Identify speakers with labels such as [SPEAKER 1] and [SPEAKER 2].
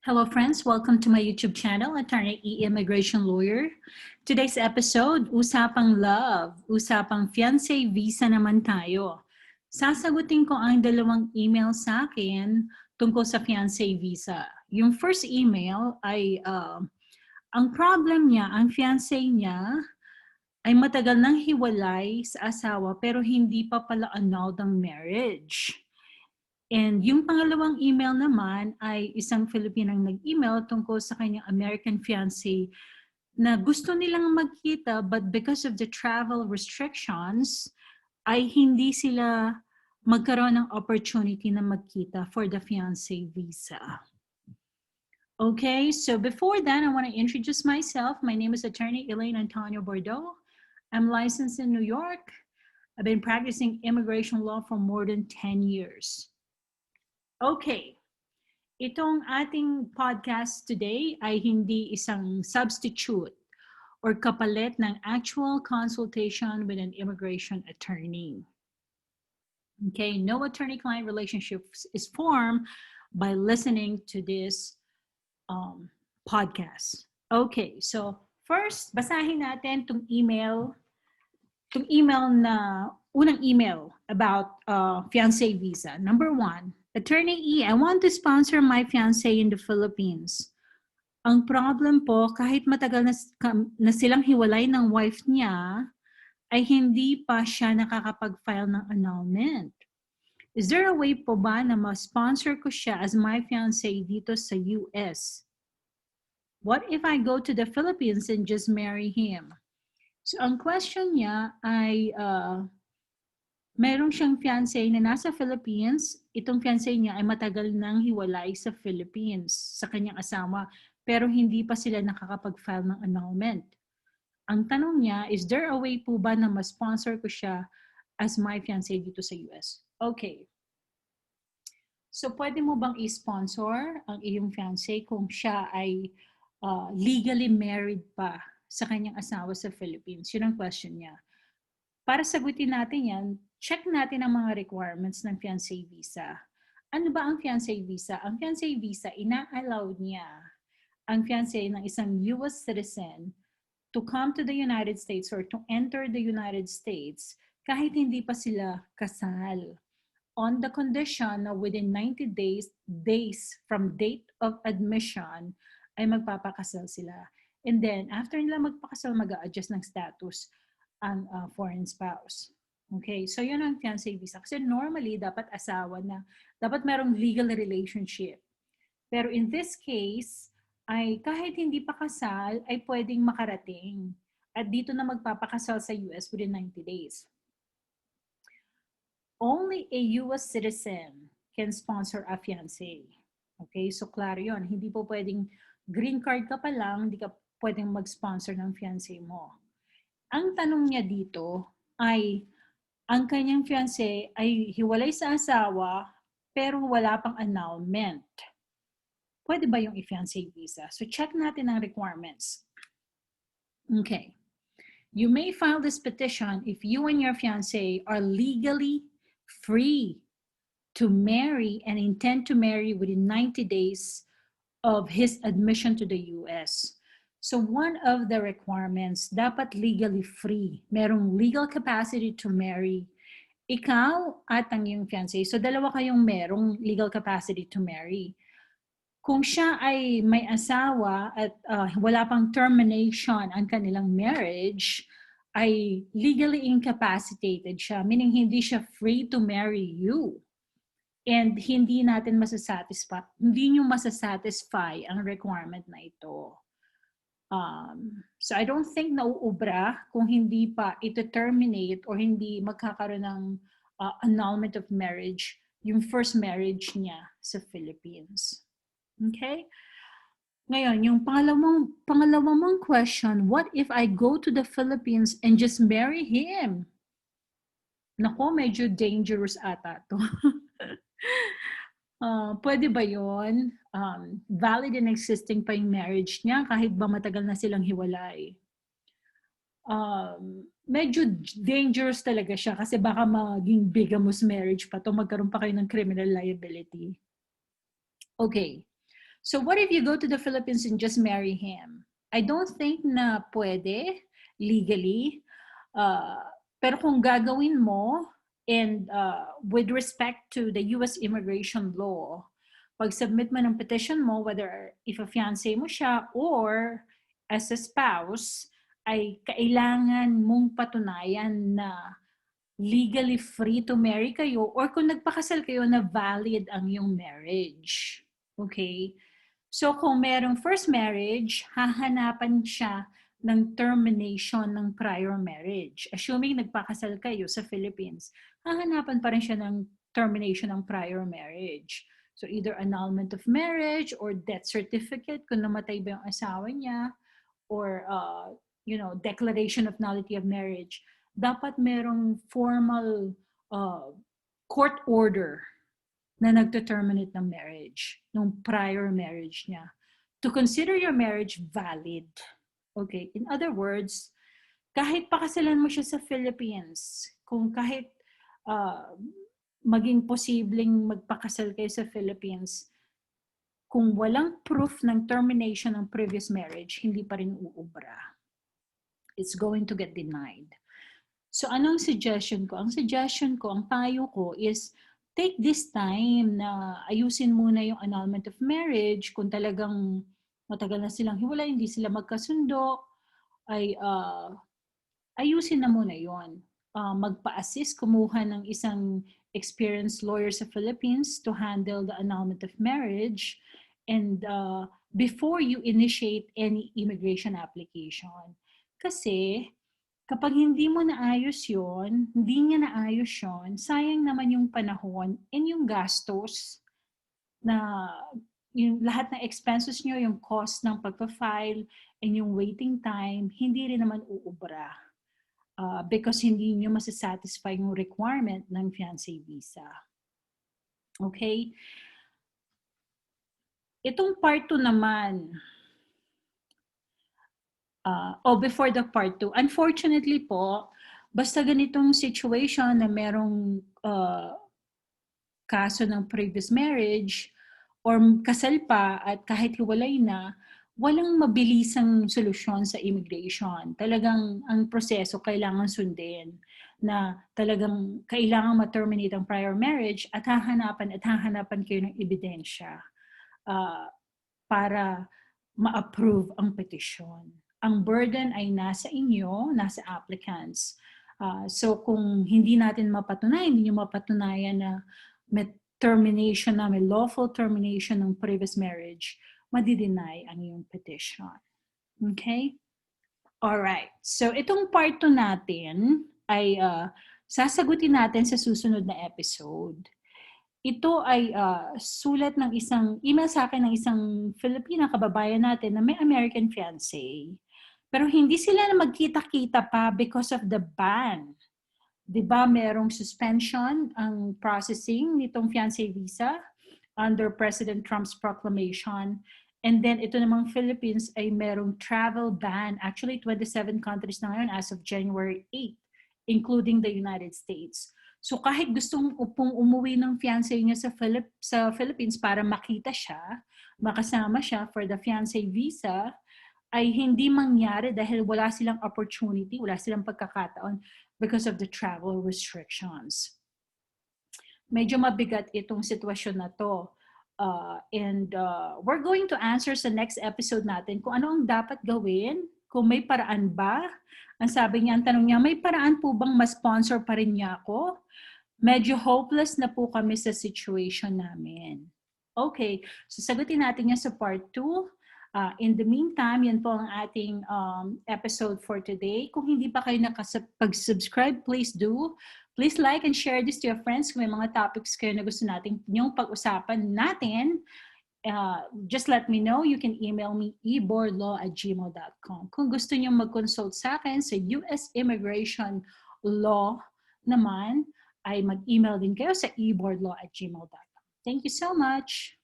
[SPEAKER 1] Hello friends, welcome to my YouTube channel, Atty E Immigration Lawyer. Today's episode, Usapang Love, Usapang Fiance Visa naman tayo. Sasagutin ko ang dalawang email sa akin tungkol sa Fiance Visa. Yung first email ay, ang problem niya, ang fiance niya ay matagal nang hiwalay sa asawa pero hindi pa pala annulled ang marriage. And yung pangalawang email naman ay isang Filipinang nag-email tungkol sa kanyang American fiancé na gusto nilang magkita but because of the travel restrictions ay hindi sila magkaroon ng opportunity na magkita for the fiancé visa. Okay, so before that, I want to introduce myself. My name is Atty Elaine Antonio Bordeaux. I'm licensed in New York. I've been practicing immigration law for more than 10 years. Okay, itong ating podcast today ay hindi isang substitute or kapalit ng actual consultation with an immigration attorney. Okay, no attorney-client relationship is formed by listening to this podcast. Okay, so first, basahin natin itong email na unang email about fiancé visa. Number 1, Atty E, I want to sponsor my fiancé in the Philippines. Ang problem po, kahit matagal na silang hiwalay ng wife niya, ay hindi pa siya nakakapag-file ng annulment. Is there a way po ba na ma-sponsor ko siya as my fiancé dito sa US? What if I go to the Philippines and just marry him? So ang question niya ay, meron siyang fiancé na nasa Philippines. Itong fiancé niya ay matagal nang hiwalay sa Philippines sa kanyang asawa, pero hindi pa sila nakakapag-file ng annulment. Ang tanong niya, is there a way po ba na ma-sponsor ko siya as my fiancé dito sa US? Okay. So pwede mo bang i-sponsor ang iyong fiancé kung siya ay legally married pa sa kanyang asawa sa Philippines? Yun ang question niya. Para sagutin natin yan, check natin ang mga requirements ng fiancé visa. Ano ba ang fiancé visa? Ang fiancé visa, ina-allow niya ang fiancé ng isang US citizen to come to the United States or to enter the United States kahit hindi pa sila kasal, on the condition na within 90 days from date of admission ay magpapakasal sila. And then, after nila magpakasal, mag-a-adjust ng status ang foreign spouse. Okay, so yun ang fiancé visa. Kasi normally, dapat asawa na, dapat merong legal relationship. Pero in this case, ay kahit hindi pa kasal, ay pwedeng makarating. At dito na magpapakasal sa US within 90 days. Only a US citizen can sponsor a fiancé. Okay, so klaro yun. Hindi po pwedeng green card ka pa lang, hindi ka pwedeng mag-sponsor ng fiancé mo. Ang tanong niya dito ay, ang kanyang fiancé ay hiwalay sa asawa pero wala pang annulment. Pwede ba yung i-fiancé visa? So check natin ang requirements. Okay. You may file this petition if you and your fiancé are legally free to marry and intend to marry within 90 days of his admission to the US. So one of the requirements, dapat legally free. Merong legal capacity to marry. Ikaw at ang iyong fiancé. So dalawa kayong merong legal capacity to marry. Kung siya ay may asawa at wala pang termination ang kanilang marriage, ay legally incapacitated siya, meaning hindi siya free to marry you. And hindi natin hindi nyo masasatisfy ang requirement na ito. So I don't think nauubra kung hindi pa ito terminate or hindi magkakaroon ng annulment of marriage yung first marriage niya sa Philippines. Okay? Ngayon, yung pangalawang mong question, what if I go to the Philippines and just marry him? Nako, medyo dangerous ata to. Pwede ba yun? Valid and existing pa yung marriage niya kahit ba matagal na silang hiwalay? Medyo dangerous talaga siya kasi baka maging bigamous marriage pa to, magkaroon pa kayo ng criminal liability. Okay. So what if you go to the Philippines and just marry him? I don't think na pwede legally. Uh, pero kung gagawin mo, and with respect to the US immigration law, pag submit mo ng petition mo, whether if a fiancé mo siya or as a spouse, ay kailangan mong patunayan na legally free to marry kayo or kung nagpakasal kayo na valid ang yung marriage. Okay? So kung merong first marriage, hahanapan siya ng termination ng prior marriage. Assuming nagpakasal kayo sa Philippines, hahanapan pa rin siya ng termination ng prior marriage. So either annulment of marriage or death certificate kung namatay ba yung asawa niya, or declaration of nullity of marriage. Dapat merong formal court order na nagdeterminate ng marriage, ng prior marriage niya, to consider your marriage valid. Okay, in other words, kahit pakasalan mo siya sa Philippines, kung kahit maging posibleng magpakasal kayo sa Philippines, kung walang proof ng termination ng previous marriage, hindi pa rin uubra. It's going to get denied. So anong suggestion ko? Ang suggestion ko, ang payo ko is take this time na ayusin muna yung annulment of marriage. Kung talagang matagal na silang hiwalay, hindi sila magkasundo, ay ayusin na muna yon. Magpa-assist, kumuha ng isang experienced lawyer sa Philippines to handle the annulment of marriage, and before you initiate any immigration application. Kasi kapag hindi mo naayos yon, hindi niya naayos yon, sayang naman yung panahon and yung gastos na yung lahat ng expenses nyo, yung cost ng pagpa-file and yung waiting time, hindi rin naman uubra. Because hindi nyo masasatisfy yung requirement ng fiancé visa. Okay? Itong part 2 naman, before the part 2, unfortunately po, basta ganitong situation na merong kaso ng previous marriage or kasal pa at kahit hiwalay na, walang mabilisang solusyon sa immigration. Talagang ang proseso kailangan sundin na talagang kailangan ma-terminate ang prior marriage at hahanapan kayo ng ebidensya para ma-approve ang petisyon. Ang burden ay nasa inyo, nasa applicants. So kung hindi natin mapatunayan, hindi nyo mapatunayan na may termination na, may lawful termination ng previous marriage, madi-deny ang iyong petition. Okay? Alright. So itong part 2 natin ay sasagutin natin sa susunod na episode. Ito ay sulat ng email sa akin ng isang Filipina kababayan natin na may American fiancé. Pero hindi sila na magkita-kita pa because of the ban. Diba merong suspension ang processing nitong fiancé visa under President Trump's proclamation. And then ito namang Philippines ay merong travel ban. Actually, 27 countries na ngayon as of January 8, including the United States. So kahit gustong umuwi ng fiancé niya sa Philippines para makita siya, makasama siya for the fiancé visa, ay hindi mangyari dahil wala silang opportunity, wala silang pagkakataon because of the travel restrictions. Medyo mabigat itong sitwasyon na to. And we're going to answer sa next episode natin kung ano ang dapat gawin, kung may paraan ba. Ang sabi niya, ang tanong niya, may paraan po bang ma-sponsor pa rin niya ako? Medyo hopeless na po kami sa situation namin. Okay, so sagutin natin yan sa part 2. In the meantime, yan po ang ating episode for today. Kung hindi pa kayo nakapag-subscribe, please do. Please like and share this to your friends kung may mga topics kayo na gusto natin yung pag-usapan natin. Just let me know. You can email me eborlaw@gmail.com. Kung gusto niyo mag-consult sa akin sa US immigration law naman, ay mag-email din kayo sa eborlaw@gmail.com. Thank you so much.